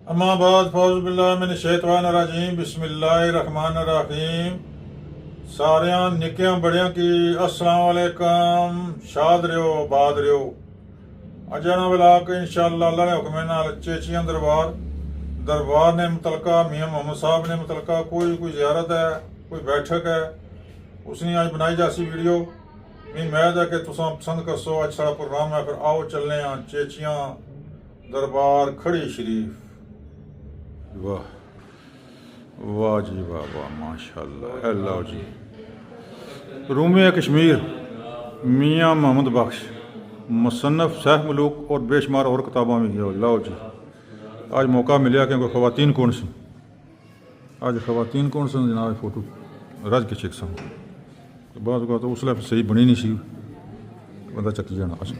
अम्माबाद फौज़बिल्लाहिमिनश्शैतानिर्रजीम बिस्मिल्लाहिर्रहमानिर्रहीम। सारियां निक्कियां बड़ियां की अस्सलाम वालेकुम। शाद रहो बाद रहो। अजाना विलाक इंशाअल्लाह अल्लाह ने हुक्म नाल चेचियां दरबार ने मुतलका मियाँ मोहम्मद साहब ने मुतलका कोई ज़ियारत है, कोई बैठक है, उसने अज बनाई जासी वीडियो। मैं उम्मीद है कि तुसां पसंद करसो। अज साड़ा प्रोग्राम है, फिर आओ चलने चेचियां दरबार खड़ी शरीफ। वाह वाह जी वाह वाह माशाअल्लाह। हेलो जी। रूमे कश्मीर मियाँ मोहम्मद बख्श, मुसन्नफ़ सैफ मलूक और बेशुमार और किताबों में गया। लाओ जी, आज मौका मिले क्योंकि ख़वातीन कौन सी आज ख़वातीन कौन सी जनाब फोटो रज के चेक सन बाद तो उसले सही बनी नहीं सी, बंदा चक्की जाना। अच्छा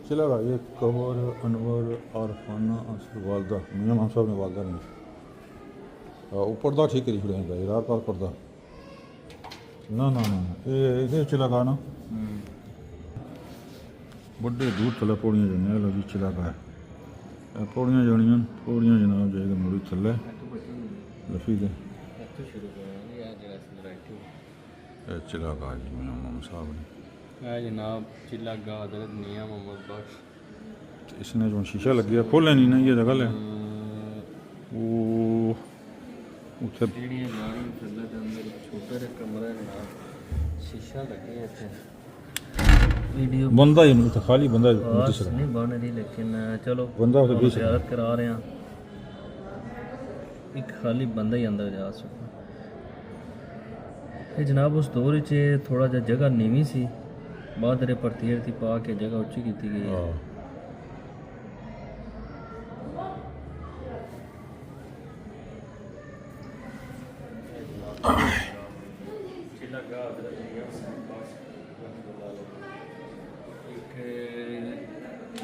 चला रहा ये कमर अनवर आरफाना असर वालदा मियाँ मोहम्मद साहब ने वालदा नहीं पर्दा ठीक करी फिर यार पास पर्दा ना ना ना ये चला गा ना बड़े दूर थले पौड़ियां जाने लो जी। चला गा पौड़ियां जानियां पौड़ियां जनाब जाएगा मुड़ी थले लफी दे चला गा जी मियाँ मोहम्मद साहब ने जनाब चिल्ला गा हज़रत मियाँ मोहम्मद बख्श। इसने जो शीशा लग गया खोले नहीं ना ये जगह है वो उसे छोटा कमरा जनाब शीशा लगे इतने वीडियो बंदा ही नहीं था, खाली बंदा नहीं बन रही, लेकिन चलो बंदा उसे बीच ज़ियारत करा रहे हैं। एक खाली बंदा ही अंदर जा सकता ये जनाब। उस दौर च थोड़ा जा जगह नीवी सी, बाद रे परतीर थी पा के जगह उच्ची की गई है।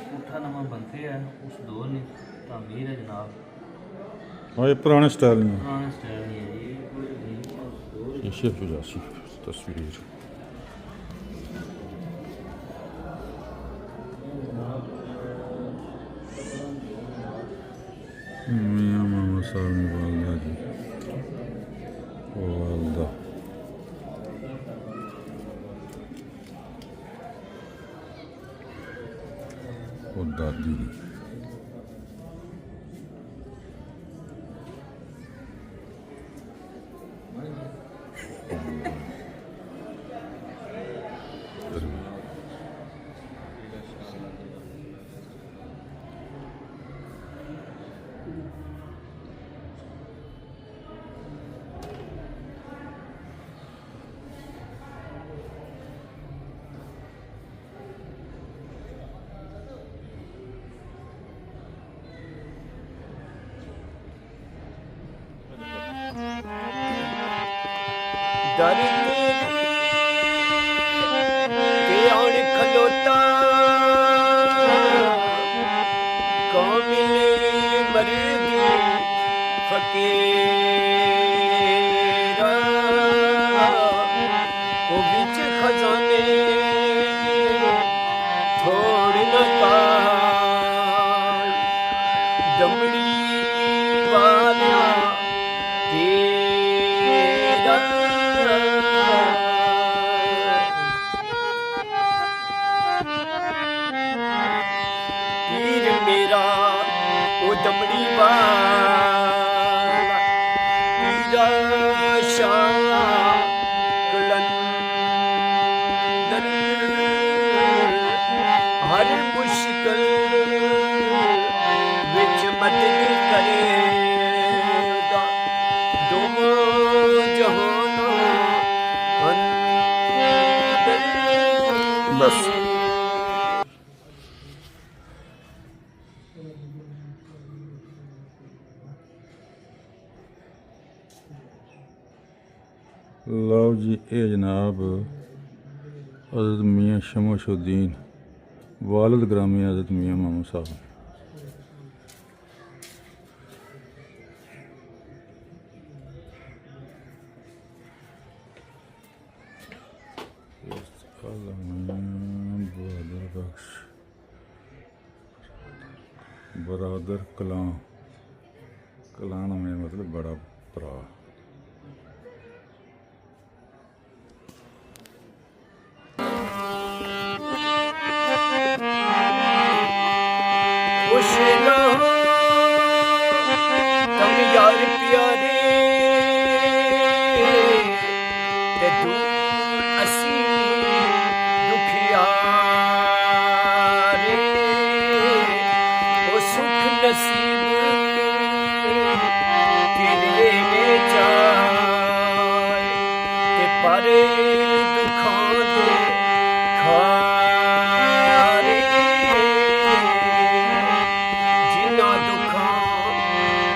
कोठा नवा बनते है उस दौर ने तामीर है जनाब। हाँ ये पुराने स्टाइल में पुराने स्टाइल नहीं है ये ये शेख जुजासी तस्वीर मियाँ मोहम्मद साहब ने वालदा जी वालदा और दादी दर के आन खलोता कामिले मर्द फकीरा वो बिच खजाने थोड़ी न पाई दमड़ी वाला तेरा पीर मेरा वो दमड़ी वाला पीरा शाह कलंदर हर मुश्किल विच मदद करेगा दोनों जहानों अंदर। बस लो जी ये जनाब हज़रत मियाँ शमशुद्दीन वालिद ग्रामी हज़रत मियाँ मोहम्मद साहब बहादुर बख्श बरादर कलां कलाना में मतलब बड़ा भरा। खुश रहो तुम यार प्यारे ते दूर असी दुखियारे ओ सुख नसीब तेरे में जाए ते पारे दुखां दे खारे जिन्ना दुखां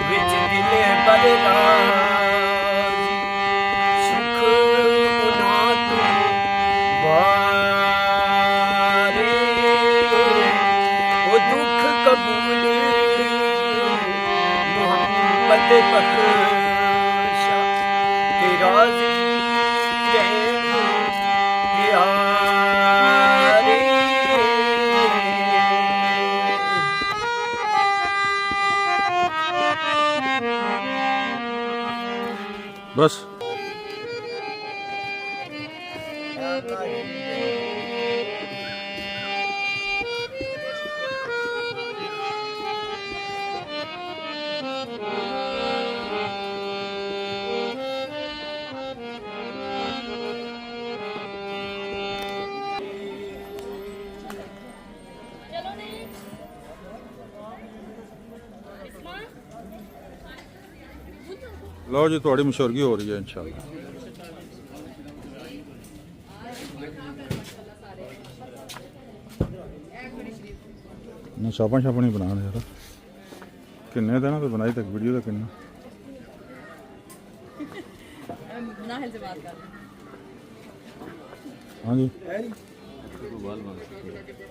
विच दिले बरराजी सुख उना तू वारे ओ दुख कबूल मोहम्मद बख्शा ते राजी रहना प्यारे। बस लो जी, थोड़ी मशहूरी हो रही है इंशाल्लाह। ना छापा छापा नहीं बना यार, किन्ने दिन तो बनाई तक वीडियो का किन्ना हाँ जी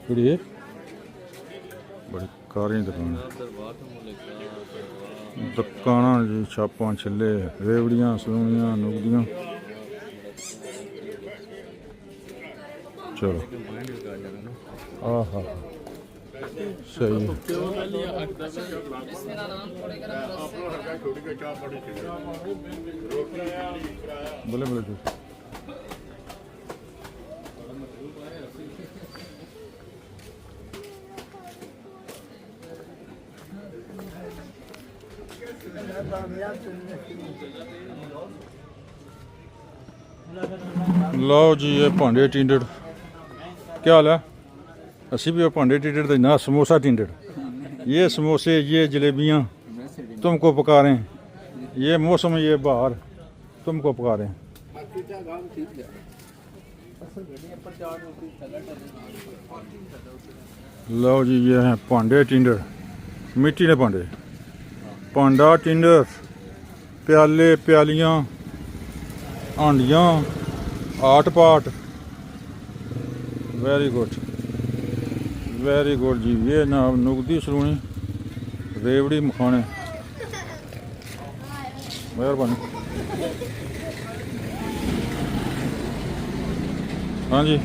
केड़ी है बड़ी कारी दुकान दुकाना जी, छापा छिले रेवड़ियाँ सलूनियाँ नुगदियाँ। चलो आहा सही है। बोले बोले जी लो जी, ये भांडे टिंडड़ क्या हाल है? असी भी भांडे टिंडड़ तो ना समोसा टिंडड़, ये समोसे ये जलेबियाँ तुमको पुकारें, ये मौसम ये बाहर तुमको पुकारें। लो जी, ये हैं भांडे टिंडड़, मिट्टी के भांडे, भांडा टिंडर, प्याले प्यालियाँ हांडियाँ आट पाट। वेरी गुड जी। ये ना नुगदी सलूनी रेवड़ी मखाने, मेहरबानी। हाँ जी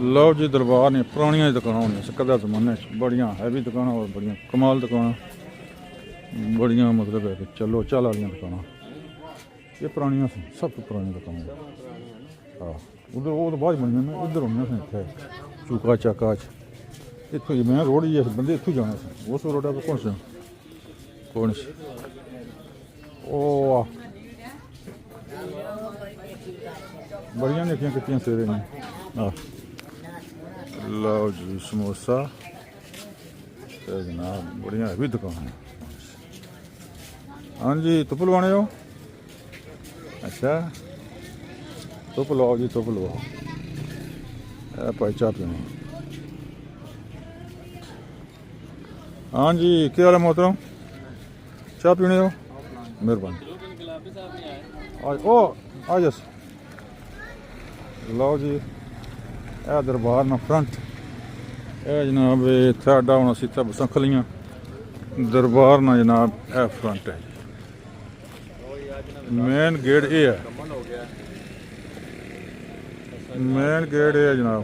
लो जी, दरबार ने पुरानियां दुकाना होनी कदा जमाने बड़ियां हैवी दुकाना और बड़ियां कमाल दुकाना, बड़ियां मतलब है कि चलो चल वाली दुकाना। ये पुरानियां सी, सब तो पुरानी दुकान। हाँ उधर वो तो बाद बनिया मैं इधर होनी सी, इतने चूका चाका इतों मैं रोड ही बंदे इतों जाने से, उस रोड पर कौन सा कौन सी ओ बड़िया निक्कियां कितियां सवेरे ने। लो जी समोसा जनाब, बड़िया हैवी दुकान है। हाँ जी तुप लवाने हो? अच्छा तुप लवाओ जी, तुप लवाओ। भाई चाह पीनी। हाँ जी क्या हाल है मोहतरम, चाह पीने हो? मेहरबानी। ओ आ जस लो जी, यह दरबार ना फ्रंट यह जनाब साडा हूँ असी इतना बसा खलियाँ, दरबार ना जनाब यह फ्रंट है। मेन गेट ये है, मेन गेट ये है जनाब।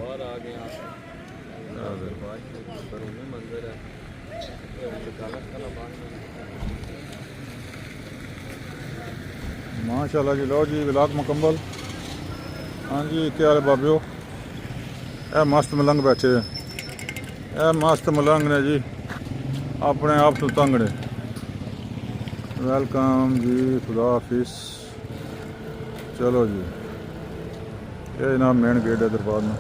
माशाल्लाह जी। लो जी विलाक मुकम्मल। हाँ जी क्या हाल है बाबियो। ਇਹ मस्त मलंग बैठे है। ਇਹ मस्त मलंग ने जी अपने आप तो तंग ने। वेलकम जी खुदा हाफिज। चलो जी ये जनाब मेन गेट है दरबार में।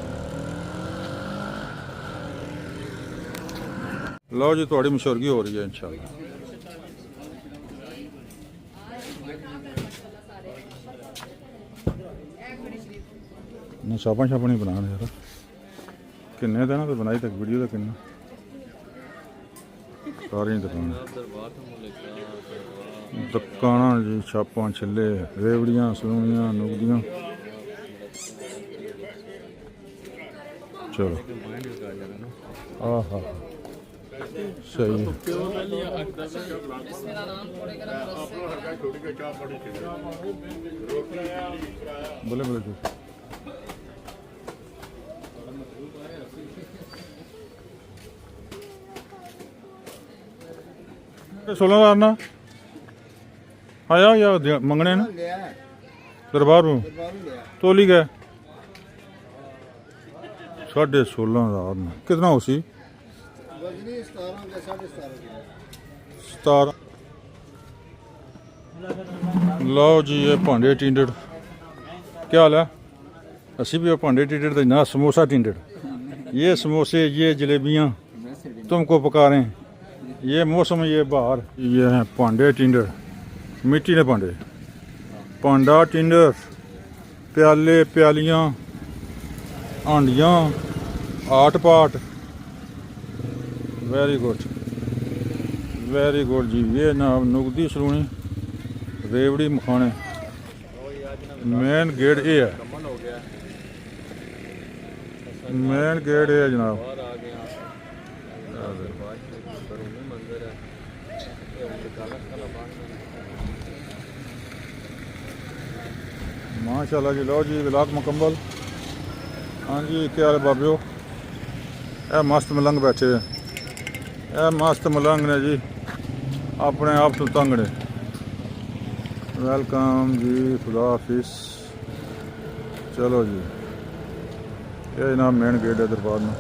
लो जी थोड़ी मशहूरगी हो रही है इंशाल्लाह। ना छापा छापा नहीं बना यार किन्ने दिन तो बनाई तक वीडियो का किन्ना सारी दुकाना जी छापा छिले रेवड़ियाँ सलूनियाँ नुगदियाँ। चलो आहा सही है। बोले बोले जी। 16,000 ना आया या मंगने ना दरबार में तोली गए 16,500 ना कितना हो सी 17। लो जी ये भांडे टिंडड़ क्या हाल है। असी भी भांडे टिंडड़ तो ना समोसा टिंडड़। ये समोसे ये जलेबियाँ तुमको पकारें। ये मौसम ये बाहर ये हैं भांडे टिंडर मिट्टी ने भांडे भांडा टिंडर प्याले प्यालियाँ हांडियाँ आट पाट। वेरी गुड जी। ये ना नुगदी सलूनी रेवड़ी मखाने मेन गेट ये है। मेन गेट ये है जनाब। माशाल्लाह जी। लो जी विलाक मुकम्मल। हाँ जी क्या हाल है बाबियो। ਇਹ मस्त मलंग बैठे है। ਇਹ मस्त मलंग ने जी अपने आप तो तंग ने। वेलकम जी खुदा हाफिज। चलो जी ये जनाब मेन गेट है दरबार में।